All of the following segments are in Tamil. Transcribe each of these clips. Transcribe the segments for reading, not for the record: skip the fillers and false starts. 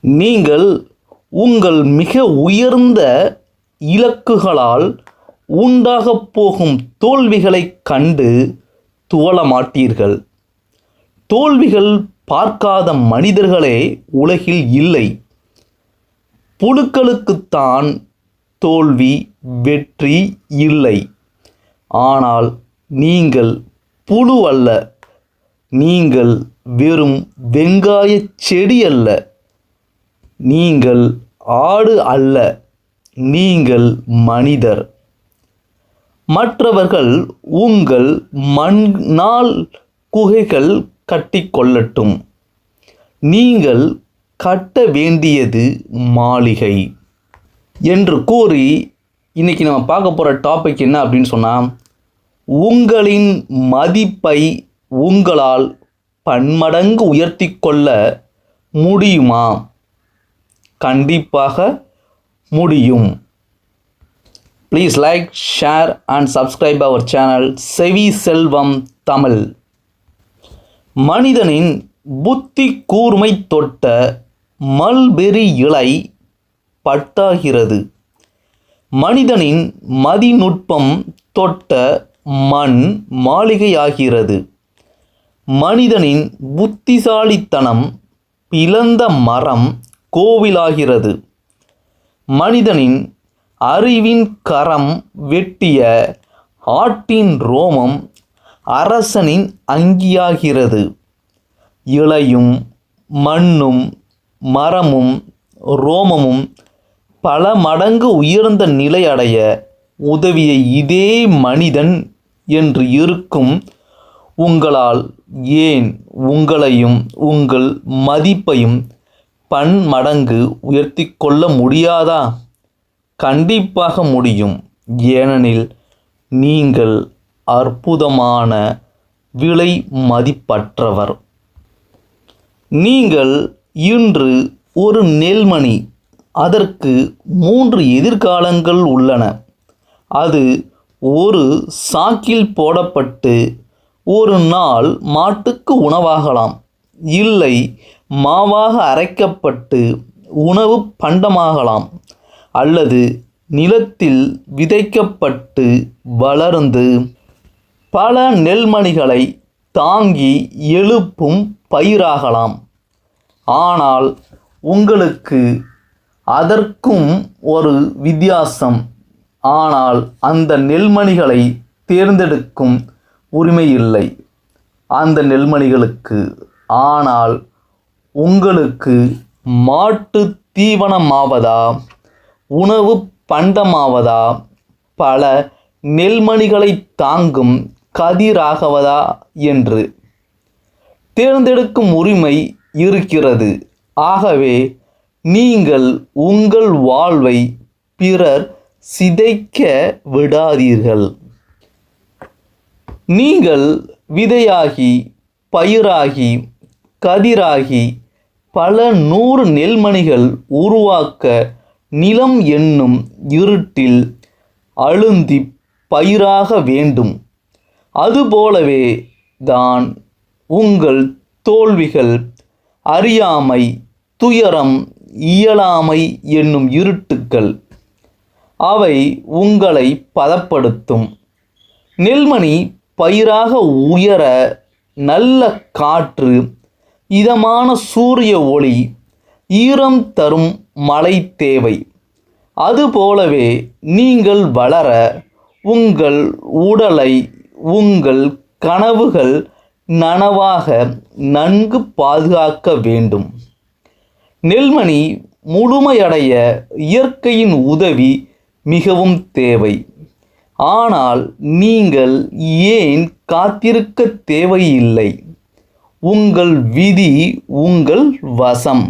நீங்கள் உங்கள் மிக உயர்ந்த இலக்குகளால் உண்டாகப் போகும் தோல்விகளைக் கண்டு துவள மாட்டீர்கள். தோல்விகள் பார்க்காத மனிதர்களே உலகில் இல்லை. புழுக்களுக்குத்தான் தோல்வி வெற்றி இல்லை. ஆனால் நீங்கள் புழு அல்ல. நீங்கள் வெறும் வெங்காயச் செடி அல்ல. நீங்கள் ஆடு அல்ல. நீங்கள் மனிதர். மற்றவர்கள் உங்கள் மண்ணால் குகைகள் கட்டிக்கொள்ளட்டும். நீங்கள் கட்ட வேண்டியது மாளிகை என்று கூறி இன்றைக்கி நம்ம பார்க்க போகிற டாபிக் என்ன அப்படின்னு சொன்னால், உங்களின் மதிப்பை உங்களால் பன்மடங்கு உயர்த்தி கொள்ள முடியுமா? கண்டிப்பாக முடியும். Please like, share and subscribe our channel Sevi Selvam Tamil. மனிதனின் புத்தி கூர்மை தொட்ட மல்பெரி இலை பட்டாகிறது. மனிதனின் மதிநுட்பம் தொட்ட மண் மாளிகையாகிறது. மனிதனின் புத்திசாலித்தனம் பிளந்த மரம் கோவிலாகிறது. மனிதனின் அறிவின் கரம் வெட்டிய ஆட்டின் ரோமம் அரசனின் அங்கியாகிறது. இலையும் மண்ணும் மரமும் ரோமமும் பல மடங்கு உயர்ந்த நிலை அடைய உதவிய இதே மனிதன் என்று இருக்கும் உங்களால் ஏன் உங்களையும் உங்கள் மதிப்பையும் பன்மடங்கு உயர்த்தி கொள்ள முடியாதா? கண்டிப்பாக முடியும். ஏனெனில் நீங்கள் அற்புதமான விலை மதிப்பற்றவர். நீங்கள் இன்று ஒரு நெல்மணி. அதற்கு 3 எதிர்காலங்கள் உள்ளன. அது ஒரு சாக்கில் போடப்பட்டு ஒரு நாள் மாட்டுக்கு உணவாகலாம். இல்லை, மாவாக அரைக்கப்பட்டு உணவு பண்டமாகலாம். அல்லது நிலத்தில் விதைக்கப்பட்டு வளர்ந்து பல நெல்மணிகளை தாங்கி எழுப்பும் பயிராகலாம். ஆனால் உங்களுக்கு அதற்கும் ஒரு வித்தியாசம். ஆனால் அந்த நெல்மணிகளை தேர்ந்தெடுக்கும் உரிமை இல்லை அந்த நெல்மணிகளுக்கு. ஆனால் உங்களுக்கு மாட்டு தீவனமாவதா, உணவு பண்டமாவதா, பல நெல்மணிகளை தாங்கும் கதிராகவதா என்று தேர்ந்தெடுக்கும் உரிமை இருக்கிறது. ஆகவே நீங்கள் உங்கள் வாழ்வை பிறர் சிதைக்க விடாதீர்கள். நீங்கள் விதையாகி பயிராகி கதிராகி பல 100 நெல்மணிகள் உருவாக்க நிலம் என்னும் இருட்டில் அழுந்தி பயிராக வேண்டும். அதுபோலவே தான் உங்கள் தோல்விகள், அறியாமை, துயரம், இயலாமை என்னும் இருட்டுக்கள். அவை உங்களை பதப்படுத்தும். நெல்மணி பயிராக உயர நல்ல காற்று, இதமான சூரிய ஒளி, ஈரம் தரும் மழை தேவை. அதுபோலவே நீங்கள் வளர உங்கள் உடலை உங்கள் கனவுகள் நனவாக நன்கு பாதுகாக்க வேண்டும். நெல்மணி முழுமையடைய இயற்கையின் உதவி மிகவும் தேவை. ஆனால் நீங்கள் ஏன் காத்திருக்க தேவையில்லை. உங்கள் விதி உங்கள் வசம்.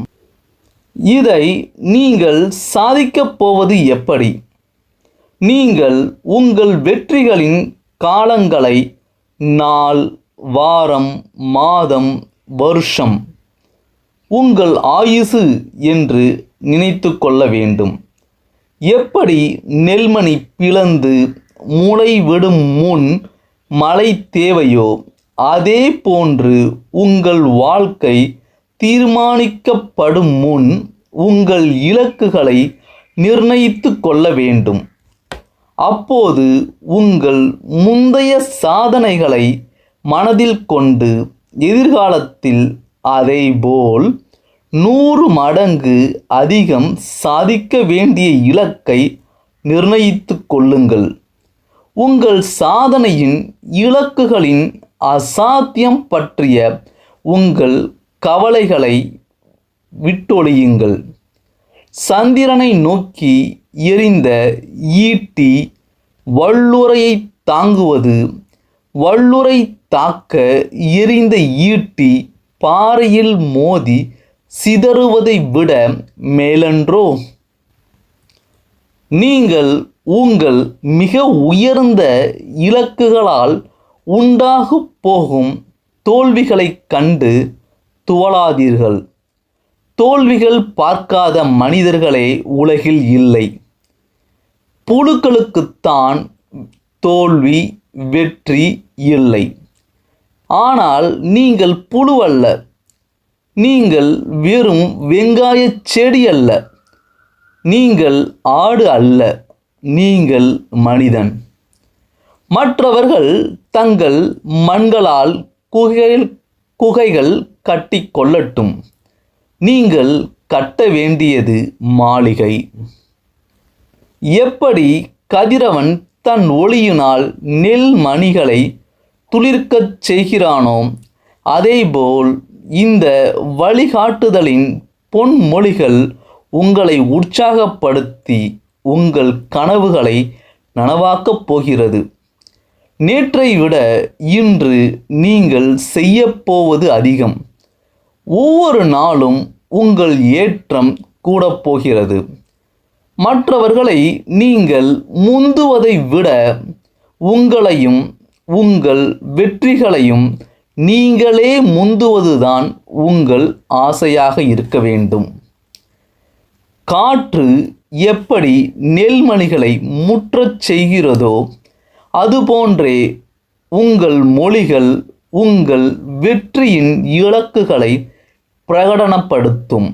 இதை நீங்கள் சாதிக்கப் போவது எப்படி? நீங்கள் உங்கள் வெற்றிகளின் காலங்களை நாள், வாரம், மாதம், வருஷம், உங்கள் ஆயுசு என்று நினைத்து கொள்ள வேண்டும். எப்படி நெல்மணி பிளந்து முளை விடும் முன் மழை தேவையோ அதே போன்று உங்கள் வாழ்க்கை தீர்மானிக்கப்படும் முன் உங்கள் இலக்குகளை நிர்ணயித்து கொள்ள வேண்டும். அப்போது உங்கள் முந்தைய சாதனைகளை மனதில் கொண்டு எதிர்காலத்தில் அதைப்போல் 100 மடங்கு அதிகம் சாதிக்க வேண்டிய இலக்கை நிர்ணயித்து கொள்ளுங்கள். உங்கள் சாதனையின் இலக்குகளின் அசாத்தியம் பற்றிய உங்கள் கவலைகளை விட்டொழியுங்கள். சந்திரனை நோக்கி எறிந்த ஈட்டி வல்லுறையை தாங்குவது, வல்லுறை தாக்க எறிந்த ஈட்டி பாறையில் மோதி சிதறுவதை விட மேலன்றோ? நீங்கள் உங்கள் மிக உயர்ந்த இலக்குகளால் உண்டாகப் போகும் தோல்விகளைக் கண்டு துவளாதீர்கள். தோல்விகள் பார்க்காத மனிதர்களே உலகில் இல்லை. புழுக்களுக்குத்தான் தோல்வி வெற்றி இல்லை. ஆனால் நீங்கள் புழுவல்ல. நீங்கள் வெறும் வெங்காய செடி அல்ல. நீங்கள் ஆடு அல்ல. நீங்கள் மனிதன். மற்றவர்கள் தங்கள் மண்களால் குகைகள் கட்டி கொள்ளட்டும். நீங்கள் கட்ட வேண்டியது மாளிகை. எப்படி கதிரவன் தன் ஒளியினால் நெல் மணிகளை துளிர்க்கச் செய்கிறானோ, அதேபோல் இந்த வழிகாட்டுதலின் பொன்மொழிகள் உங்களை உற்சாகப்படுத்தி உங்கள் கனவுகளை நனவாக்கப் போகிறது. நேற்றை விட இன்று நீங்கள் செய்யப்போவது அதிகம். ஒவ்வொரு நாளும் உங்கள் ஏற்றம் கூடப் போகிறது. மற்றவர்களை நீங்கள் முந்துவதை விட உங்களையும் உங்கள் வெற்றிகளையும் நீங்களே முந்துவதுதான் உங்கள் ஆசையாக இருக்க வேண்டும். காற்று எப்படி நெல்மணிகளை முற்றச் செய்கிறதோ அதுபோன்றே உங்கள் மொழிகள் உங்கள் வெற்றியின் இலக்குகளை பிரகடனப்படுத்தும்.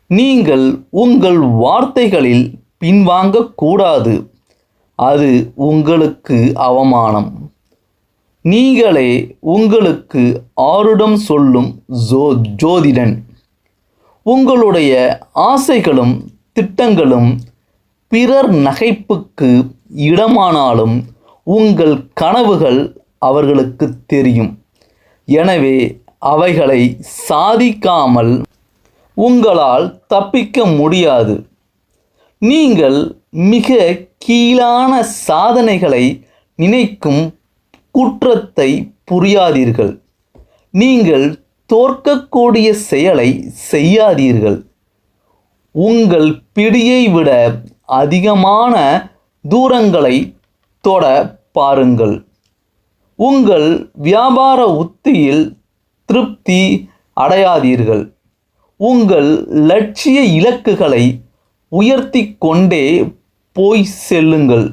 நீங்கள் உங்கள் வார்த்தைகளில் பின்வாங்கக்கூடாது. அது உங்களுக்கு அவமானம். நீங்களே உங்களுக்கு ஆருடம் சொல்லும் ஜோதிடன். உங்களுடைய ஆசைகளும் திட்டங்களும் பிறர் நகைப்புக்கு இடமானாலும் உங்கள் கனவுகள் அவர்களுக்கு தெரியும். எனவே அவைகளை சாதிக்காமல் உங்களால் தப்பிக்க முடியாது. நீங்கள் மிக கீழான சாதனைகளை நினைக்கும் குற்றத்தை புரியாதீர்கள். நீங்கள் தோற்கக்கூடிய செயலை செய்யாதீர்கள். உங்கள் பிடியை விட அதிகமான தூரங்களை தொட பாருங்கள். உங்கள் வியாபார உத்தியில் திருப்தி அடையாதீர்கள். உங்கள் லட்சிய இலக்குகளை உயர்த்தி கொண்டே போய் செல்லுங்கள்.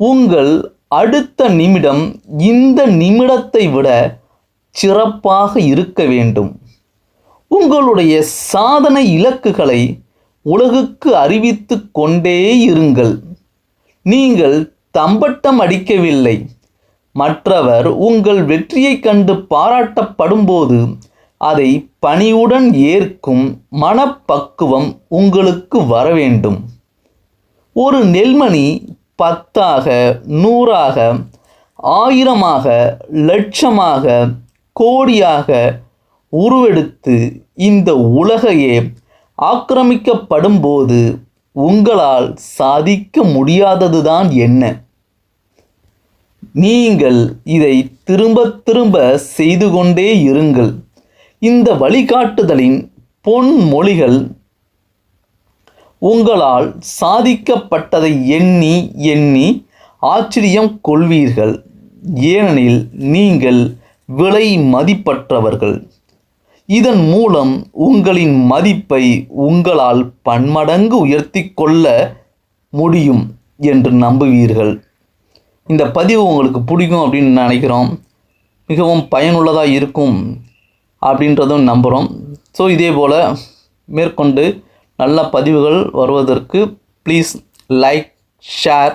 உங்கள் அடுத்த நிமிடம் இந்த நிமிடத்தை விட சிறப்பாக இருக்க வேண்டும். உங்களுடைய சாதனை இலக்குகளை உலகுக்கு அறிவித்து கொண்டே இருங்கள். நீங்கள் தம்பட்டம் அடிக்கவில்லை. மற்றவர் உங்கள் வெற்றியைக் கண்டு பாராட்டப்படும்போது அதை பணிவுடன் ஏற்கும் மனப்பக்குவம் உங்களுக்கு வர வேண்டும். ஒரு நெல்மணி 10ஆக 100ஆக 1000ஆக லட்சமாக கோடியாக உருவெடுத்து இந்த உலகையே ஆக்கிரமிக்கப்படும்போது உங்களால் சாதிக்க முடியாததுதான் என்ன? நீங்கள் இதை திரும்ப திரும்ப செய்து கொண்டே இருங்கள். இந்த வழிகாட்டுதலின் பொன்மொழிகள் உங்களால் சாதிக்கப்பட்டதை எண்ணி எண்ணி ஆச்சரியம் கொள்வீர்கள். ஏனெனில் நீங்கள் விலை மதிப்பற்றவர்கள். இதன் மூலம் உங்களின் மதிப்பை உங்களால் பன்மடங்கு உயர்த்தி கொள்ள முடியும் என்று நம்புவீர்கள். இந்த பதிவு உங்களுக்கு பிடிக்கும் அப்படின்னு நினைக்கிறோம். மிகவும் பயனுள்ளதாக இருக்கும் அப்படின்றதும் நம்புகிறோம். ஸோ இதே போல் மேற்கொண்டு நல்ல பதிவுகள் வருவதற்கு please like, share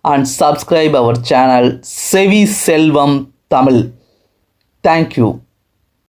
and subscribe our channel Sevi Selvam Tamil. Thank you.